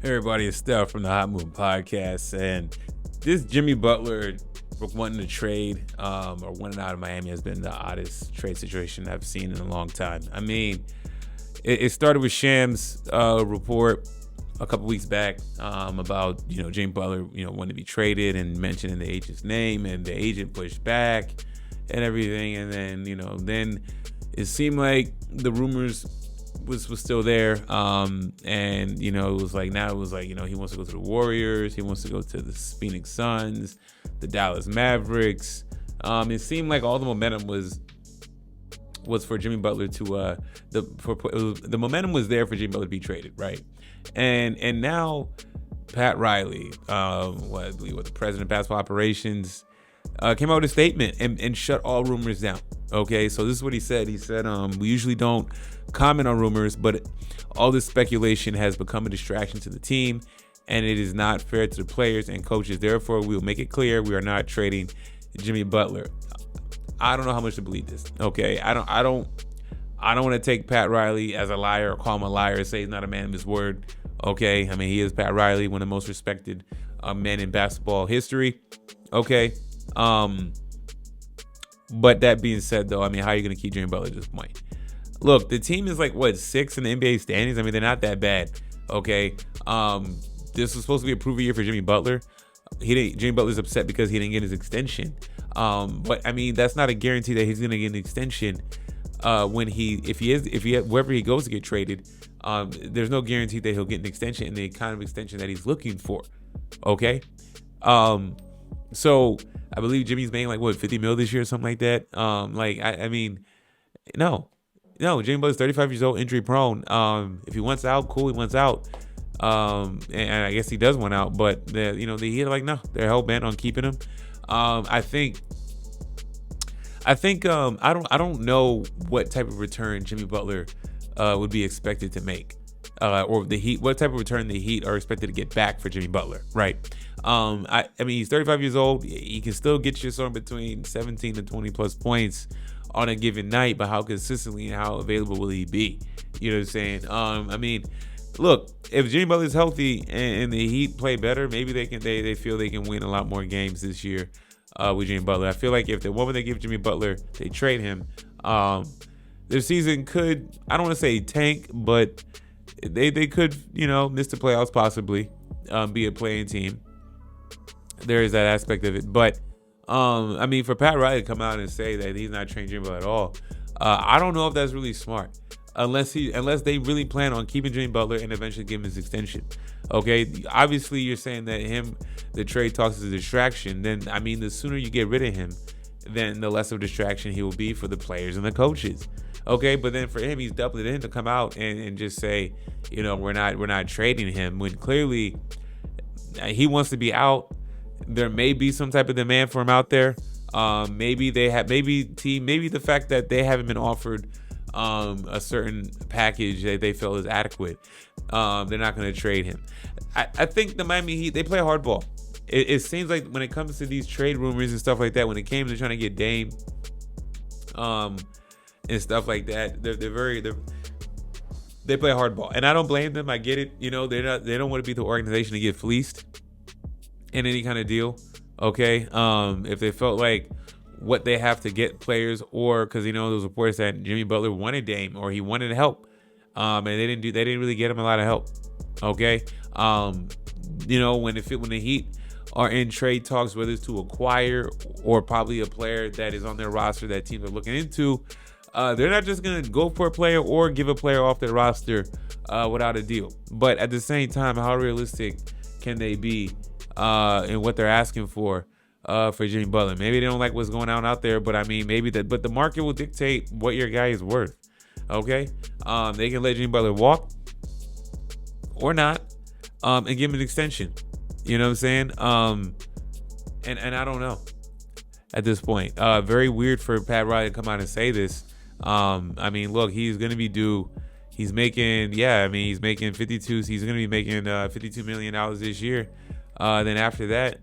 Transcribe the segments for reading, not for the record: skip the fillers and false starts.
Everybody, it's Steph from the Hot Moon Podcast, and this Jimmy Butler wanting to trade or wanting out of Miami has been the oddest trade situation I've seen in a long time. I mean, it started with Sham's report a couple weeks back about Jimmy Butler wanting to be traded and mentioning the agent's name, and the agent pushed back and everything, and then it seemed like the rumors was still there, and it was like he wants to go to the Warriors, he wants to go to the Phoenix Suns, the Dallas Mavericks. It seemed like all the momentum was for Jimmy Butler to the momentum was there for Jimmy Butler to be traded, right? And now Pat Riley, the president of basketball operations, came out with a statement and shut all rumors down. Okay, so this is what he said. He said, we usually don't comment on rumors, but all this speculation has become a distraction to the team, and it is not fair to the players and coaches. Therefore, we will make it clear we are not trading Jimmy Butler. I don't know how much to believe this. Okay, I don't want to take Pat Riley as a liar or call him a liar and say he's not a man of his word. Okay, I mean, he is Pat Riley, one of the most respected men in basketball history. Okay. But that being said, though, I mean, how are you going to keep Jimmy Butler at this point? Look, the team is like, 6th in the NBA standings? I mean, they're not that bad, okay? This was supposed to be a prove-a year for Jimmy Butler. Jimmy Butler's upset because he didn't get his extension. But, I mean, that's not a guarantee that he's going to get an extension wherever he goes to get traded. There's no guarantee that he'll get an extension in the kind of extension that he's looking for, okay? So I believe Jimmy's making $50 million this year or something like that. I mean, no, Jimmy Butler's 35 years old, injury prone. If he wants out, cool, he wants out. And I guess he does want out, but the Heat are no, they're hell bent on keeping him. I don't know what type of return Jimmy Butler would be expected to make. Or the Heat, what type of return the Heat are expected to get back for Jimmy Butler, right? I mean, he's 35 years old. He can still get you somewhere between 17 to 20 plus points on a given night, but how consistently and how available will he be? You know what I'm saying? I mean, look, if Jimmy Butler's healthy and the Heat play better, maybe they feel they can win a lot more games this year with Jimmy Butler. I feel like if the moment they give Jimmy Butler, they trade him, their season could, I don't want to say tank, but they could, miss the playoffs possibly, be a playing team. There is that aspect of it. But, I mean, for Pat Riley to come out and say that he's not trading Jimmy Butler at all, I don't know if that's really smart. Unless they really plan on keeping Jimmy Butler and eventually give him his extension. Okay, obviously you're saying that the trade talks is a distraction. Then, I mean, the sooner you get rid of him, then the less of a distraction he will be for the players and the coaches. Okay, but then for him, he's doubling it in to come out and just say, we're not trading him, when clearly he wants to be out. There may be some type of demand for him out there. Maybe the fact that they haven't been offered a certain package that they feel is adequate, they're not going to trade him. I think the Miami Heat, they play hardball. It seems like when it comes to these trade rumors and stuff like that, when it came to trying to get Dame, and stuff like that, they play hardball, and I don't blame them. I get it. They don't want to be the organization to get fleeced in any kind of deal. Okay, if they felt like what they have to get players, or because there was reports that Jimmy Butler wanted Dame or he wanted help, and they didn't really get him a lot of help. Okay, when the Heat are in trade talks, whether it's to acquire or probably a player that is on their roster that teams are looking into, they're not just going to go for a player or give a player off their roster without a deal. But at the same time, how realistic can they be in what they're asking for Jimmy Butler? Maybe they don't like what's going on out there, but I mean, but the market will dictate what your guy is worth. Okay? They can let Jimmy Butler walk or not, and give him an extension. You know what I'm saying? And I don't know at this point. Very weird for Pat Riley to come out and say this. I mean, look, he's going to be due. He's making 52. He's going to be making $52 million this year. Then after that,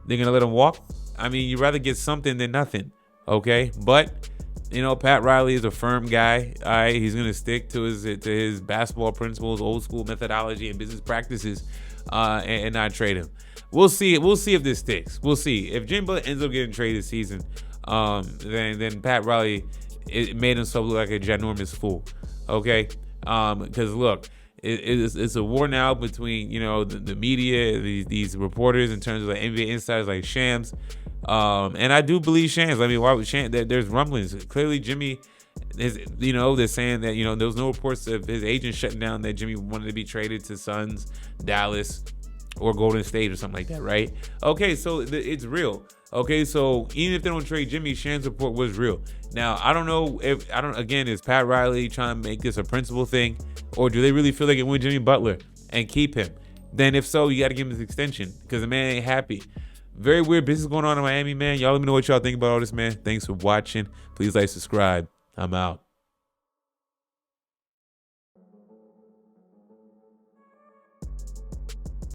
they're going to let him walk. I mean, you'd rather get something than nothing. Okay. But, Pat Riley is a firm guy. All right. He's going to stick to his basketball principles, old school methodology and business practices. and not trade him. We'll see. We'll see if this sticks. We'll see if Jimmy Butler ends up getting traded this season. Then Pat Riley made himself look like a ginormous fool. Okay, because look, it's a war now between the media, these reporters in terms of like NBA insiders like Shams, and I do believe Shams. I mean, why would Shams? There's rumblings. Clearly, Jimmy is they're saying that there was no reports of his agent shutting down that Jimmy wanted to be traded to Suns, Dallas, or Golden State or something like that, right? Okay, so it's real. Okay, so even if they don't trade Jimmy, Shams' report was real. Now, I don't know again, is Pat Riley trying to make this a principle thing, or do they really feel they can win Jimmy Butler and keep him? Then if so, you got to give him this extension because the man ain't happy. Very weird business going on in Miami, man. Y'all let me know what y'all think about all this, man. Thanks for watching. Please like, subscribe. I'm out.